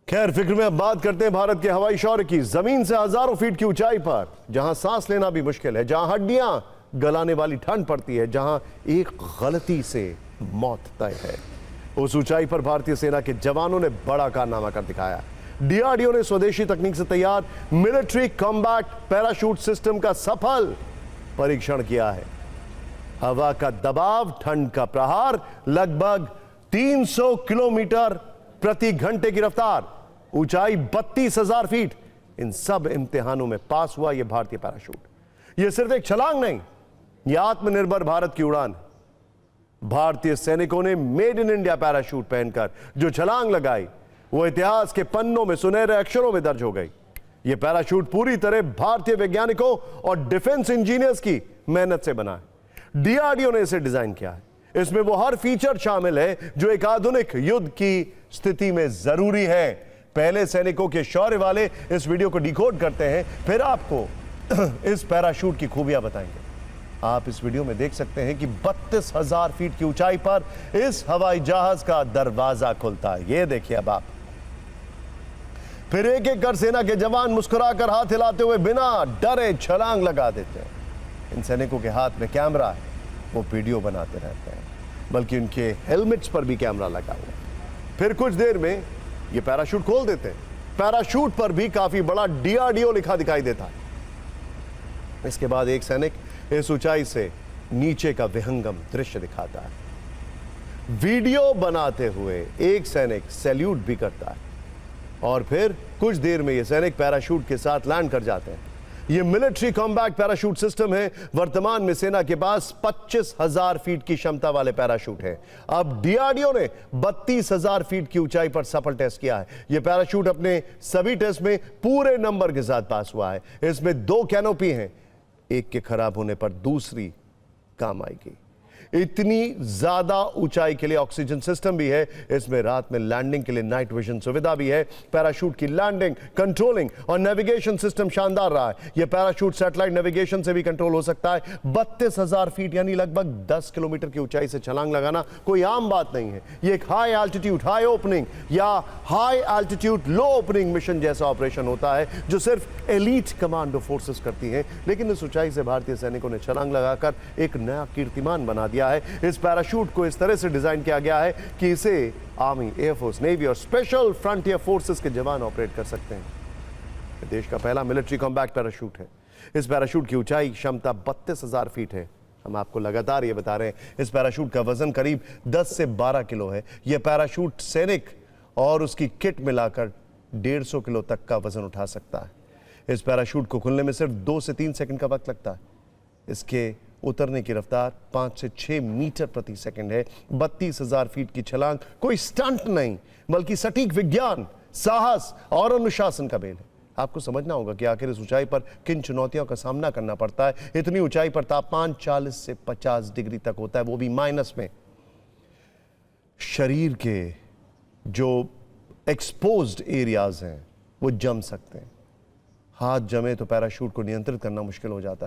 खैर, फिक्र में अब बात करते हैं भारत के हवाई शौर्य की। जमीन से हजारों फीट की ऊंचाई पर जहां सांस लेना भी मुश्किल है, जहां हड्डियां गलाने वाली ठंड पड़ती है, जहां एक गलती से मौत तय है, उस ऊंचाई पर भारतीय सेना के जवानों ने बड़ा कारनामा कर दिखाया। डीआरडीओ ने स्वदेशी तकनीक से तैयार मिलिट्री कॉम्बैट पैराशूट सिस्टम का सफल परीक्षण किया है। हवा का दबाव, ठंड का प्रहार, लगभग 300 किलोमीटर प्रति घंटे की रफ्तार, ऊंचाई 32,000 फीट, इन सब इम्तिहानों में पास हुआ यह भारतीय पैराशूट। यह सिर्फ एक छलांग नहीं, यह आत्मनिर्भर भारत की उड़ान है। भारतीय सैनिकों ने मेड इन इंडिया पैराशूट पहनकर जो छलांग लगाई, वो इतिहास के पन्नों में सुनहरे अक्षरों में दर्ज हो गई। यह पैराशूट पूरी तरह भारतीय वैज्ञानिकों और डिफेंस इंजीनियर्स की मेहनत से बना है। डीआरडीओ ने इसे डिजाइन किया है। इसमें वो हर फीचर शामिल है जो एक आधुनिक युद्ध की स्थिति में जरूरी है। पहले सैनिकों के शौर्य वाले इस वीडियो को डिकोड करते हैं, फिर आपको इस पैराशूट की खूबियां बताएंगे। आप इस वीडियो में देख सकते हैं कि 32,000 फीट की ऊंचाई पर इस हवाई जहाज का दरवाजा खुलता है। ये देखिए अब आप। फिर एक एक कर सेना के जवान मुस्कुराकर हाथ हिलाते हुए बिना डरे छलांग लगा देते हैं। इन सैनिकों के हाथ में कैमरा है, वो वीडियो बनाते रहते हैं, बल्कि उनके हेलमेट्स पर भी कैमरा लगा हुआ है। फिर कुछ देर में ये पैराशूट खोल देते हैं। पैराशूट पर भी काफी बड़ा डीआरडीओ लिखा दिखाई देता है। इसके बाद एक सैनिक इस ऊंचाई से नीचे का विहंगम दृश्य दिखाता है। वीडियो बनाते हुए एक सैनिक सैल्यूट भी करता है और फिर कुछ देर में ये सैनिक पैराशूट के साथ लैंड कर जाते हैं। ये मिलिट्री कॉम्बैट पैराशूट सिस्टम है। वर्तमान में सेना के पास 25,000 फीट की क्षमता वाले पैराशूट है। अब डीआरडीओ ने 32,000 फीट की ऊंचाई पर सफल टेस्ट किया है। यह पैराशूट अपने सभी टेस्ट में पूरे नंबर के साथ पास हुआ है। इसमें 2 कैनोपी हैं, एक के खराब होने पर दूसरी काम आएगी। इतनी ज्यादा ऊंचाई के लिए ऑक्सीजन सिस्टम भी है। इसमें रात में लैंडिंग के लिए नाइट विजन सुविधा भी है। पैराशूट की लैंडिंग, कंट्रोलिंग और नेविगेशन सिस्टम शानदार रहा है। यह पैराशूट सैटेलाइट नेविगेशन से भी कंट्रोल हो सकता है। 32,000 फीट यानी लगभग 10 किलोमीटर की ऊंचाई से छलांग लगाना कोई आम बात नहीं है। यह एक हाई एल्टीट्यूड हाई ओपनिंग या हाई एल्टीट्यूड लो ओपनिंग मिशन जैसा ऑपरेशन होता है जो सिर्फ एलीट कमांडो फोर्सेस करती हैं। लेकिन इस ऊंचाई से भारतीय सैनिकों ने छलांग लगाकर एक नया कीर्तिमान बना दिया है। इस पैराशूट को इस तरह से डिजाइन किया गया है कि इसे आर्मी, एयरफोर्स, नेवी और स्पेशल फ्रंटियर फोर्सेस के जवान ऑपरेट कर सकते हैं। देश का पहला मिलिट्री कॉम्बैट पैराशूट है। इस पैराशूट की ऊंचाई क्षमता 32,000 फीट है। हम आपको लगातार ये बता रहे हैं। इस पैराशूट का वजन करीब 10 से 12 किलो है। यह पैराशूट सैनिक और उसकी किट मिलाकर 150 किलो तक का वजन उठा सकता है। इस पैराशूट को खुलने में सिर्फ 2 से 3 सेकंड का वक्त लगता है। इसके उतरने की रफ्तार 5 से 6 मीटर प्रति सेकंड है। 32,000 फीट की छलांग कोई स्टंट नहीं, बल्कि सटीक विज्ञान, साहस और अनुशासन का मेल है। आपको समझना होगा कि आखिर इस ऊंचाई पर किन चुनौतियों का सामना करना पड़ता है। इतनी ऊंचाई पर तापमान 40 से 50 डिग्री तक होता है, वो भी माइनस में। शरीर के जो एक्सपोज्ड एरियाज हैं वो जम सकते हैं। हाथ जमे तो पैराशूट को नियंत्रित करना मुश्किल हो जाता है।